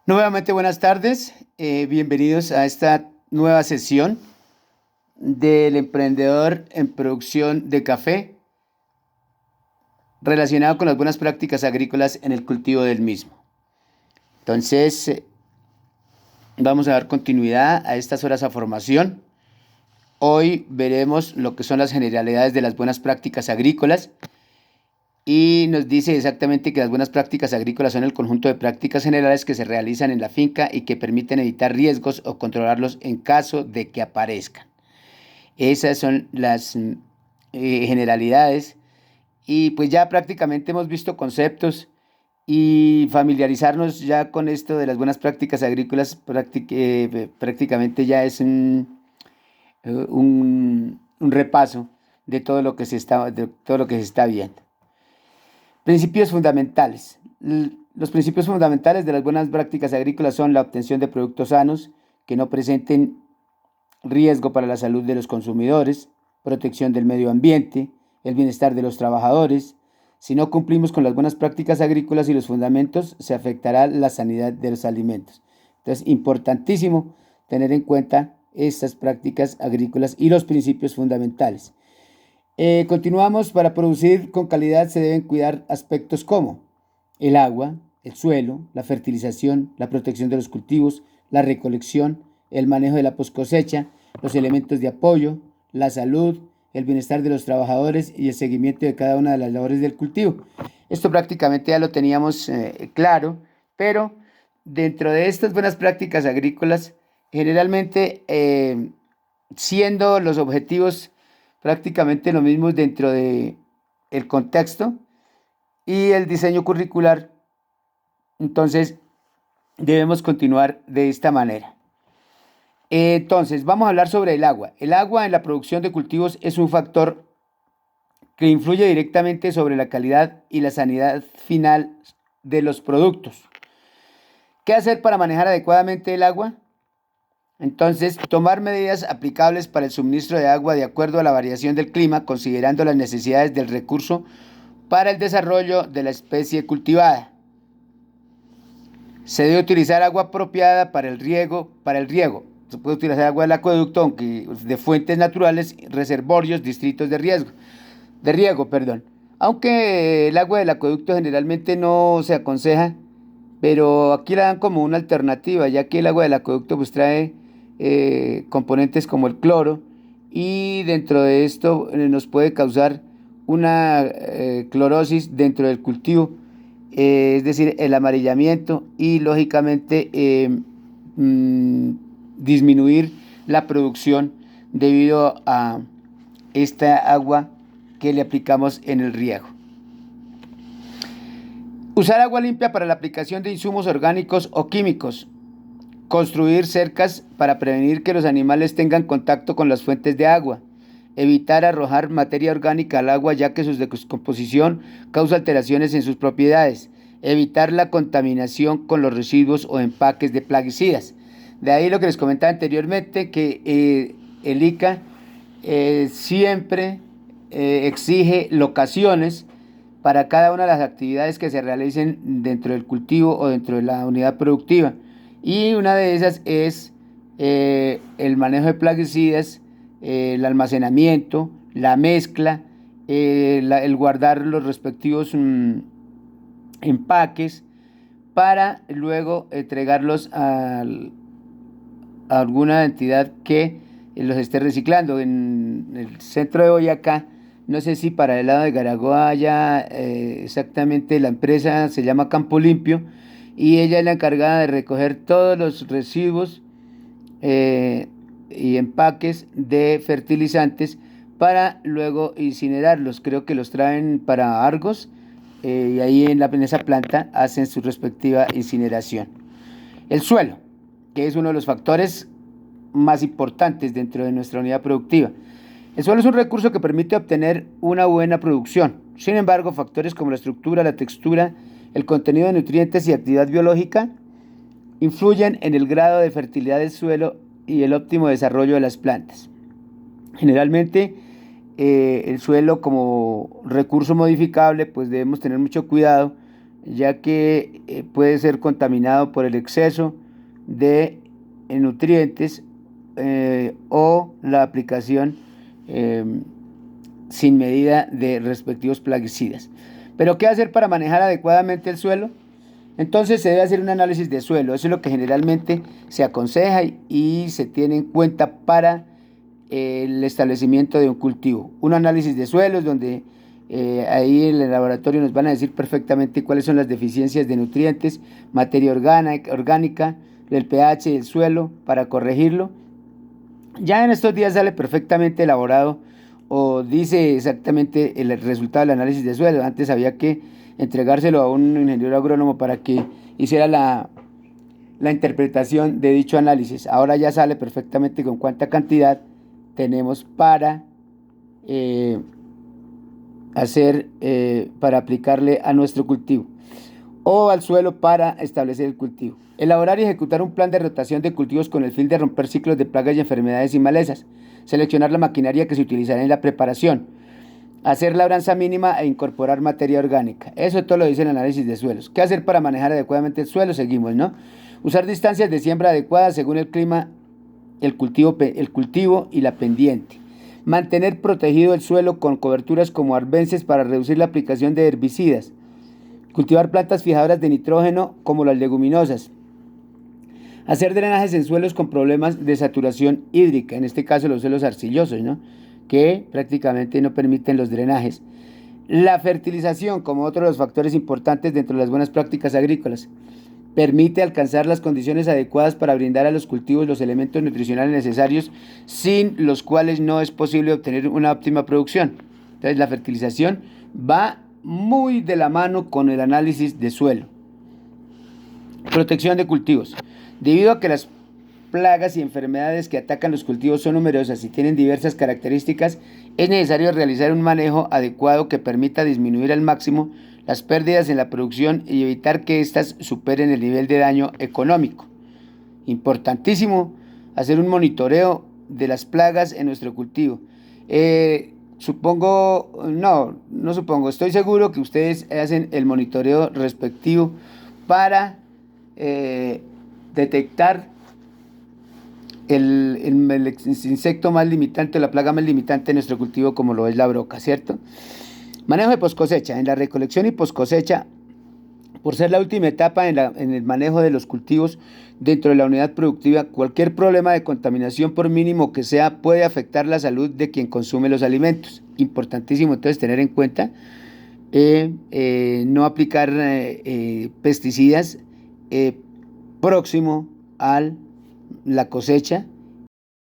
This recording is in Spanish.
Nuevamente buenas tardes, bienvenidos a esta nueva sesión del emprendedor en producción de café relacionado con las buenas prácticas agrícolas en el cultivo del mismo. Entonces, vamos a dar continuidad a estas horas a formación. Hoy veremos lo que son las generalidades de las buenas prácticas agrícolas y nos dice exactamente que las buenas prácticas agrícolas son el conjunto de prácticas generales que se realizan en la finca y que permiten evitar riesgos o controlarlos en caso de que aparezcan. Esas son las generalidades y pues ya prácticamente hemos visto conceptos y familiarizarnos ya con esto de las buenas prácticas agrícolas prácticamente ya es un repaso de todo lo que de todo lo que se está viendo. Principios fundamentales. Los principios fundamentales de las buenas prácticas agrícolas son la obtención de productos sanos que no presenten riesgo para la salud de los consumidores, protección del medio ambiente, el bienestar de los trabajadores. Si no cumplimos con las buenas prácticas agrícolas y los fundamentos, se afectará la sanidad de los alimentos. Entonces, importantísimo tener en cuenta estas prácticas agrícolas y los principios fundamentales. Continuamos, para producir con calidad se deben cuidar aspectos como el agua, el suelo, la fertilización, la protección de los cultivos, la recolección, el manejo de la poscosecha, los elementos de apoyo, la salud, el bienestar de los trabajadores y el seguimiento de cada una de las labores del cultivo. Esto prácticamente ya lo teníamos claro, pero dentro de estas buenas prácticas agrícolas, generalmente siendo los objetivos prácticamente lo mismo dentro de el contexto y el diseño curricular, entonces debemos continuar de esta manera. Entonces, vamos a hablar sobre el agua. El agua en la producción de cultivos es un factor que influye directamente sobre la calidad y la sanidad final de los productos. ¿Qué hacer para manejar adecuadamente el agua? Entonces, tomar medidas aplicables para el suministro de agua de acuerdo a la variación del clima, considerando las necesidades del recurso para el desarrollo de la especie cultivada. Se debe utilizar agua apropiada para el riego. Se puede utilizar agua del acueducto, aunque de fuentes naturales, reservorios, distritos de riego, perdón. Aunque el agua del acueducto generalmente no se aconseja, pero aquí la dan como una alternativa, ya que el agua del acueducto pues trae componentes como el cloro y dentro de esto nos puede causar una clorosis dentro del cultivo, es decir, el amarillamiento y lógicamente mm, disminuir la producción debido a esta agua que le aplicamos en el riego. Usar agua limpia para la aplicación de insumos orgánicos o químicos. Construir cercas para prevenir que los animales tengan contacto con las fuentes de agua. Evitar arrojar materia orgánica al agua, ya que su descomposición causa alteraciones en sus propiedades. Evitar la contaminación con los residuos o empaques de plaguicidas. De ahí lo que les comentaba anteriormente, que el ICA siempre exige locaciones para cada una de las actividades que se realicen dentro del cultivo o dentro de la unidad productiva. Y una de esas es el manejo de plaguicidas, el almacenamiento, la mezcla, el guardar los respectivos empaques para luego entregarlos a alguna entidad que los esté reciclando. En el centro de Boyacá, no sé si para el lado de Garagoa haya exactamente, la empresa se llama Campo Limpio y ella es la encargada de recoger todos los residuos y empaques de fertilizantes para luego incinerarlos. Creo que los traen para Argos y ahí en esa planta hacen su respectiva incineración. El suelo, que es uno de los factores más importantes dentro de nuestra unidad productiva. El suelo es un recurso que permite obtener una buena producción. Sin embargo, factores como la estructura, la textura, el contenido de nutrientes y actividad biológica influyen en el grado de fertilidad del suelo y el óptimo desarrollo de las plantas. Generalmente, el suelo como recurso modificable, pues debemos tener mucho cuidado ya que puede ser contaminado por el exceso de nutrientes o la aplicación sin medida de respectivos plaguicidas. Pero ¿qué hacer para manejar adecuadamente el suelo? Entonces se debe hacer un análisis de suelo. Eso es lo que generalmente se aconseja y se tiene en cuenta para el establecimiento de un cultivo. Un análisis de suelos donde ahí en el laboratorio nos van a decir perfectamente cuáles son las deficiencias de nutrientes, materia orgánica, del pH del suelo para corregirlo. Ya en estos días sale perfectamente elaborado o dice exactamente el resultado del análisis de suelo. Antes había que entregárselo a un ingeniero agrónomo para que hiciera la interpretación de dicho análisis. Ahora ya sale perfectamente con cuánta cantidad tenemos para para aplicarle a nuestro cultivo o al suelo para establecer el cultivo. Elaborar y ejecutar un plan de rotación de cultivos con el fin de romper ciclos de plagas y enfermedades y malezas. Seleccionar la maquinaria que se utilizará en la preparación. Hacer labranza mínima e incorporar materia orgánica. Eso todo lo dice el análisis de suelos. ¿Qué hacer para manejar adecuadamente el suelo? Seguimos, ¿no? Usar distancias de siembra adecuadas según el clima, el cultivo y la pendiente. Mantener protegido el suelo con coberturas como arbences para reducir la aplicación de herbicidas. Cultivar plantas fijadoras de nitrógeno como las leguminosas. Hacer drenajes en suelos con problemas de saturación hídrica, en este caso los suelos arcillosos, ¿no?, que prácticamente no permiten los drenajes. La fertilización, como otro de los factores importantes dentro de las buenas prácticas agrícolas, permite alcanzar las condiciones adecuadas para brindar a los cultivos los elementos nutricionales necesarios, sin los cuales no es posible obtener una óptima producción. Entonces la fertilización va muy de la mano con el análisis de suelo. Protección de cultivos. Debido a que las plagas y enfermedades que atacan los cultivos son numerosas y tienen diversas características, es necesario realizar un manejo adecuado que permita disminuir al máximo las pérdidas en la producción y evitar que éstas superen el nivel de daño económico. Importantísimo hacer un monitoreo de las plagas en nuestro cultivo. Estoy seguro que ustedes hacen el monitoreo respectivo para detectar el insecto más limitante, la plaga más limitante de nuestro cultivo, como lo es la broca, ¿cierto? Manejo de poscosecha. En la recolección y poscosecha, por ser la última etapa en el manejo de los cultivos dentro de la unidad productiva, cualquier problema de contaminación, por mínimo que sea, puede afectar la salud de quien consume los alimentos. Importantísimo entonces tener en cuenta no aplicar pesticidas próximo a la cosecha